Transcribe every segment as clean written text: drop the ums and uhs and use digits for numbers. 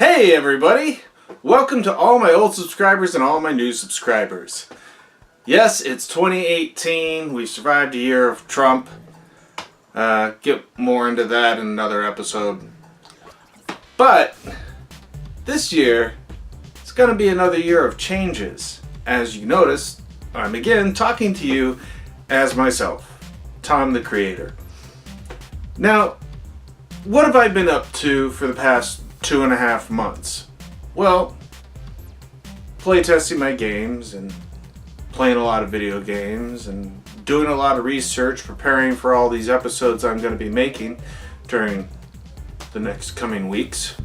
Hey everybody! Welcome to all my old subscribers and all my new subscribers. Yes, it's 2018. We've survived a year of Trump. Get more into that in another episode. But this year, it's going to be another year of changes. As you notice, I'm again talking to you as myself, Tom the Creator. Now, what have I been up to for the past 2.5 months? Well, playtesting my games and playing a lot of video games and doing a lot of research, preparing for all these episodes I'm going to be making during the next coming weeks.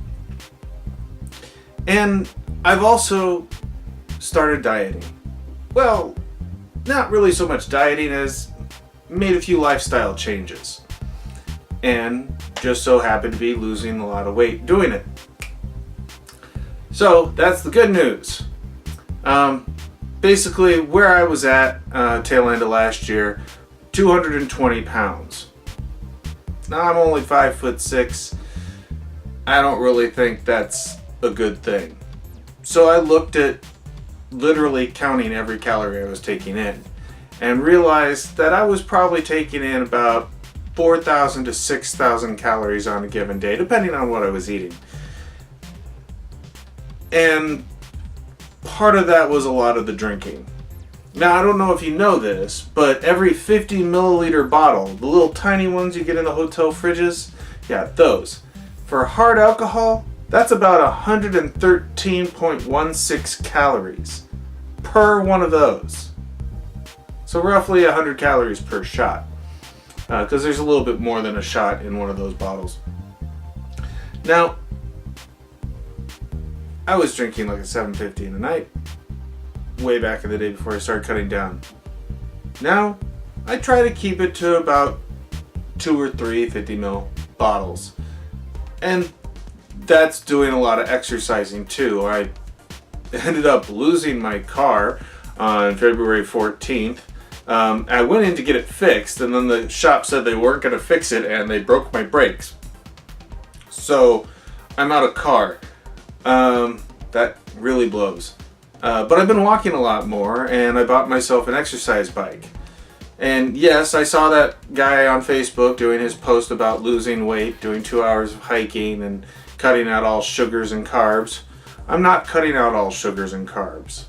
And I've also started dieting. Well, not really so much dieting as made a few lifestyle changes. And just so happened to be losing a lot of weight doing it. So that's the good news. Basically where I was at tail end of last year, 220 pounds. Now I'm only 5'6". I don't really think that's a good thing. So I looked at literally counting every calorie I was taking in and realized that I was probably taking in about 4,000 to 6,000 calories on a given day, depending on what I was eating. And part of that was a lot of the drinking. Now, I don't know if you know this, but every 50 milliliter bottle, the little tiny ones you get in the hotel fridges, yeah, those. For hard alcohol, that's about 113.16 calories per one of those. So roughly 100 calories per shot. Because there's a little bit more than a shot in one of those bottles. Now, I was drinking like a 750 in a night way back in the day before I started cutting down. Now, I try to keep it to about 2 or 3 50 ml bottles. And that's doing a lot of exercising too. I ended up losing my car on February 14th. I went in to get it fixed, and then the shop said they weren't going to fix it, and they broke my brakes. So, I'm out of car. That really blows. But I've been walking a lot more, and I bought myself an exercise bike. And yes, I saw that guy on Facebook doing his post about losing weight, doing 2 hours of hiking, and cutting out all sugars and carbs. I'm not cutting out all sugars and carbs.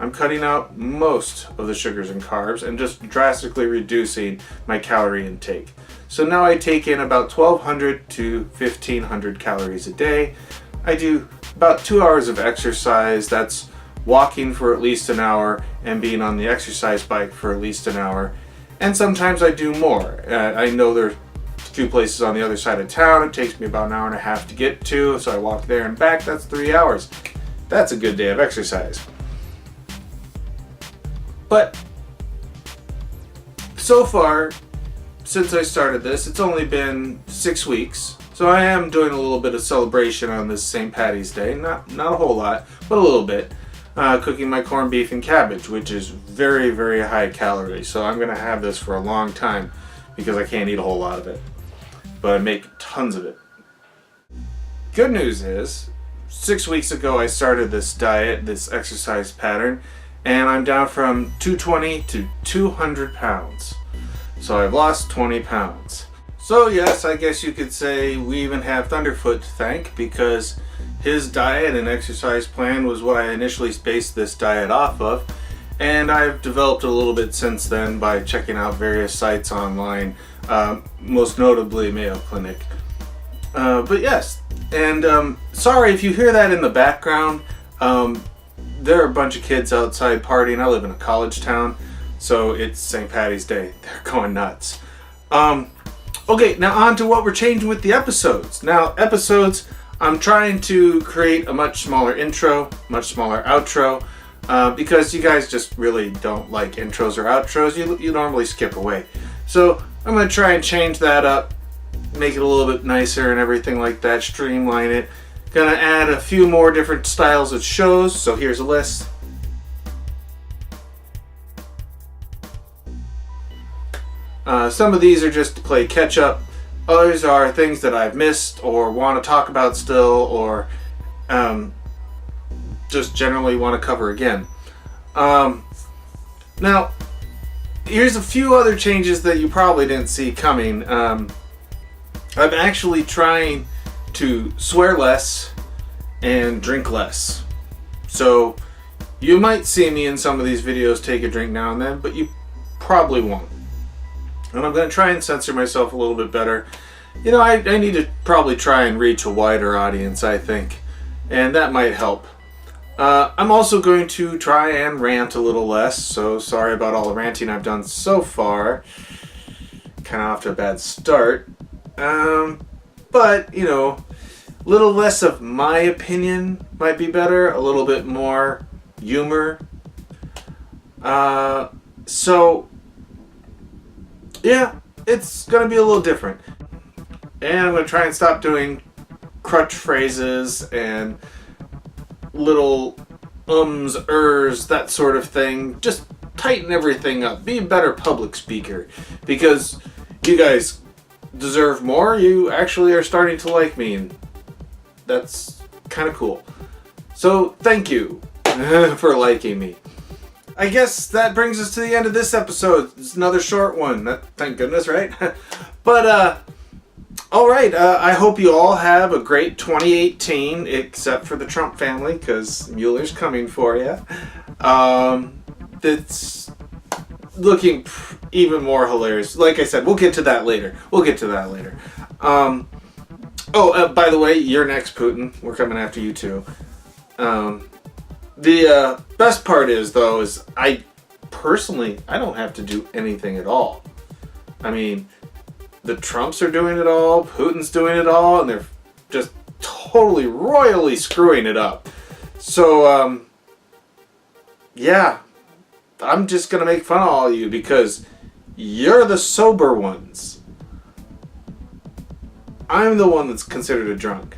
I'm cutting out most of the sugars and carbs and just drastically reducing my calorie intake. So now I take in about 1,200 to 1,500 calories a day. I do about 2 hours of exercise. That's walking for at least an hour and being on the exercise bike for at least an hour. And sometimes I do more. I know there's a few places on the other side of town. It takes me about an hour and a half to get to, so I walk there and back. That's 3 hours. That's a good day of exercise. But so far, since I started this, it's only been 6 weeks. So I am doing a little bit of celebration on this St. Patty's Day. Not a whole lot, but a little bit. Cooking my corned beef and cabbage, which is very, very high calorie. So I'm going to have this for a long time because I can't eat a whole lot of it. But I make tons of it. Good news is, 6 weeks ago I started this diet, this exercise pattern, and I'm down from 220 to 200 pounds. So I've lost 20 pounds. So yes, I guess you could say we even have Thunderfoot to thank, because his diet and exercise plan was what I initially based this diet off of. And I've developed a little bit since then by checking out various sites online, most notably Mayo Clinic. But yes, and sorry if you hear that in the background. There are a bunch of kids outside partying. I live in a college town, so it's St. Patty's Day. They're going nuts. Okay, now on to what we're changing with the episodes. Now, episodes, I'm trying to create a much smaller intro, much smaller outro, because you guys just really don't like intros or outros. You normally skip away. So I'm going to try and change that up, make it a little bit nicer and everything like that, streamline it. Gonna add a few more different styles of shows, so here's a list. Some of these are just to play catch up. Others are things that I've missed or want to talk about still, or just generally want to cover again. Now, here's a few other changes that you probably didn't see coming. I'm actually trying to swear less and drink less. So you might see me in some of these videos take a drink now and then, but you probably won't. And I'm going to try and censor myself a little bit better. You know, I need to probably try and reach a wider audience, I think. And that might help. I'm also going to try and rant a little less, so sorry about all the ranting I've done so far. Kind of off to a bad start. But, you know, a little less of my opinion might be better, a little bit more humor. So, yeah, it's going to be a little different. And I'm going to try and stop doing crutch phrases and little ums, ers, that sort of thing. Just tighten everything up. Be a better public speaker. Because you guys deserve more. You actually are starting to like me. And that's kind of cool. So thank you for liking me. I guess that brings us to the end of this episode. It's another short one. Thank goodness, right? But, alright, I hope you all have a great 2018, except for the Trump family, because Mueller's coming for you. It's looking even more hilarious. Like I said, we'll get to that later. By the way, you're next, Putin. We're coming after you too. The best part is, though, is I don't have to do anything at all. I mean, the Trumps are doing it all, Putin's doing it all, and they're just totally, royally screwing it up. So, yeah, I'm just going to make fun of all of you because you're the sober ones. I'm the one that's considered a drunk.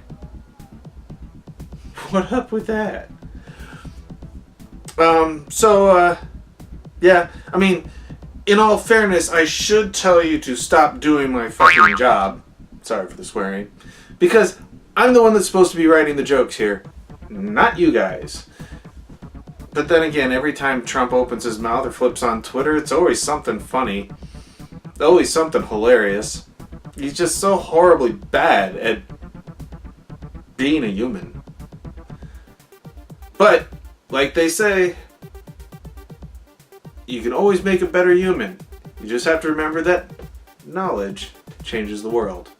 What up with that? Yeah, I mean, in all fairness, I should tell you to stop doing my fucking job. Sorry for the swearing. Because I'm the one that's supposed to be writing the jokes here, not you guys. But then again, every time Trump opens his mouth or flips on Twitter, it's always something funny. Always something hilarious. He's just so horribly bad at being a human. But, like they say, you can always make a better human. You just have to remember that knowledge changes the world.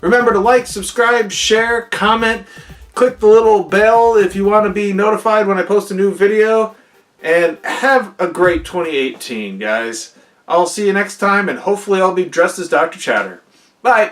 Remember to like, subscribe, share, comment, click the little bell if you want to be notified when I post a new video. And have a great 2018, guys. I'll see you next time, and hopefully I'll be dressed as Dr. Chatter. Bye!